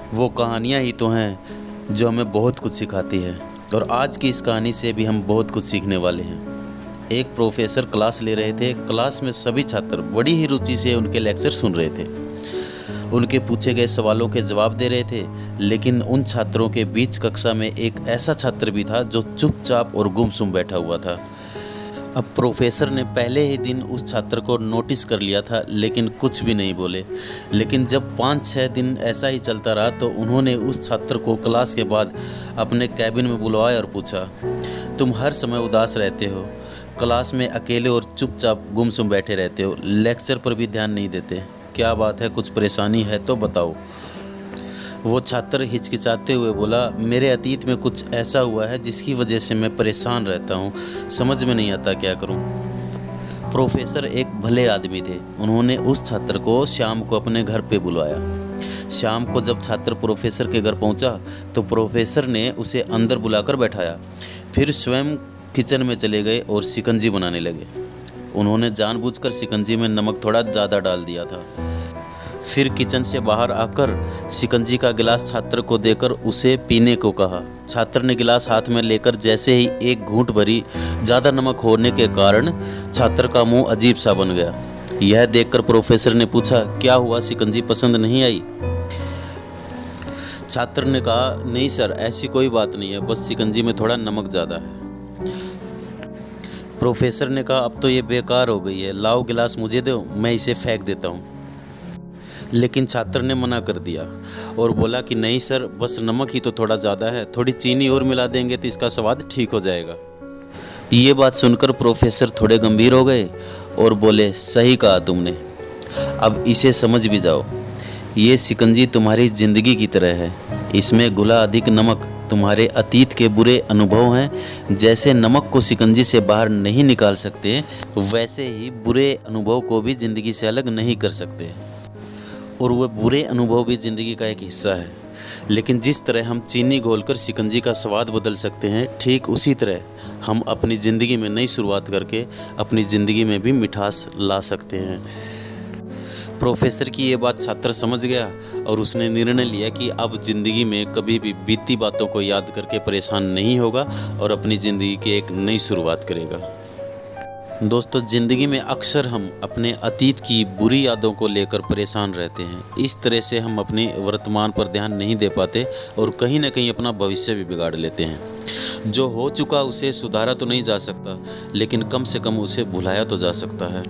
वो कहानियाँ ही तो हैं जो हमें बहुत कुछ सिखाती है, और आज की इस कहानी से भी हम बहुत कुछ सीखने वाले हैं। एक प्रोफेसर क्लास ले रहे थे। क्लास में सभी छात्र बड़ी ही रुचि से उनके लेक्चर सुन रहे थे, उनके पूछे गए सवालों के जवाब दे रहे थे। लेकिन उन छात्रों के बीच कक्षा में एक ऐसा छात्र भी था जो चुपचाप और गुमसुम बैठा हुआ था। अब प्रोफेसर ने पहले ही दिन उस छात्र को नोटिस कर लिया था, लेकिन कुछ भी नहीं बोले। लेकिन जब 5-6 दिन ऐसा ही चलता रहा तो उन्होंने उस छात्र को क्लास के बाद अपने कैबिन में बुलवाया और पूछा, तुम हर समय उदास रहते हो, क्लास में अकेले और चुपचाप गुमसुम बैठे रहते हो, लेक्चर पर भी ध्यान नहीं देते, क्या बात है, कुछ परेशानी है तो बताओ। वो छात्र हिचकिचाते हुए बोला, मेरे अतीत में कुछ ऐसा हुआ है जिसकी वजह से मैं परेशान रहता हूँ, समझ में नहीं आता क्या करूँ। प्रोफेसर एक भले आदमी थे। उन्होंने उस छात्र को शाम को अपने घर पे बुलाया। शाम को जब छात्र प्रोफेसर के घर पहुँचा तो प्रोफेसर ने उसे अंदर बुलाकर बैठाया। फिर स्वयं किचन में चले गए और शिकंजी बनाने लगे। उन्होंने जानबूझकर शिकंजी में नमक थोड़ा ज़्यादा डाल दिया था। फिर किचन से बाहर आकर शिकंजी का गिलास छात्र को देकर उसे पीने को कहा। छात्र ने गिलास हाथ में लेकर जैसे ही एक घूंट भरी, ज़्यादा नमक होने के कारण छात्र का मुंह अजीब सा बन गया। यह देखकर प्रोफेसर ने पूछा, क्या हुआ, शिकंजी पसंद नहीं आई? छात्र ने कहा, नहीं सर, ऐसी कोई बात नहीं है, बस शिकंजी में थोड़ा नमक ज़्यादा है। प्रोफेसर ने कहा, अब तो ये बेकार हो गई है, लाओ गिलास मुझे दो, मैं इसे फेंक देता हूँ। लेकिन छात्र ने मना कर दिया और बोला कि नहीं सर, बस नमक ही तो थोड़ा ज़्यादा है, थोड़ी चीनी और मिला देंगे तो इसका स्वाद ठीक हो जाएगा। ये बात सुनकर प्रोफेसर थोड़े गंभीर हो गए और बोले, सही कहा तुमने, अब इसे समझ भी जाओ। ये शिकंजी तुम्हारी ज़िंदगी की तरह है, इसमें घुला अधिक नमक तुम्हारे अतीत के बुरे अनुभव हैं। जैसे नमक को शिकंजी से बाहर नहीं निकाल सकते, वैसे ही बुरे अनुभव को भी ज़िंदगी से अलग नहीं कर सकते, और वह बुरे अनुभव भी ज़िंदगी का एक हिस्सा है। लेकिन जिस तरह हम चीनी घोलकर शिकंजी का स्वाद बदल सकते हैं, ठीक उसी तरह हम अपनी ज़िंदगी में नई शुरुआत करके अपनी ज़िंदगी में भी मिठास ला सकते हैं। प्रोफेसर की ये बात छात्र समझ गया और उसने निर्णय लिया कि अब ज़िंदगी में कभी भी बीती बातों को याद करके परेशान नहीं होगा और अपनी ज़िंदगी की एक नई शुरुआत करेगा। दोस्तों, ज़िंदगी में अक्सर हम अपने अतीत की बुरी यादों को लेकर परेशान रहते हैं। इस तरह से हम अपने वर्तमान पर ध्यान नहीं दे पाते और कहीं ना कहीं अपना भविष्य भी बिगाड़ लेते हैं। जो हो चुका उसे सुधारा तो नहीं जा सकता, लेकिन कम से कम उसे भुलाया तो जा सकता है।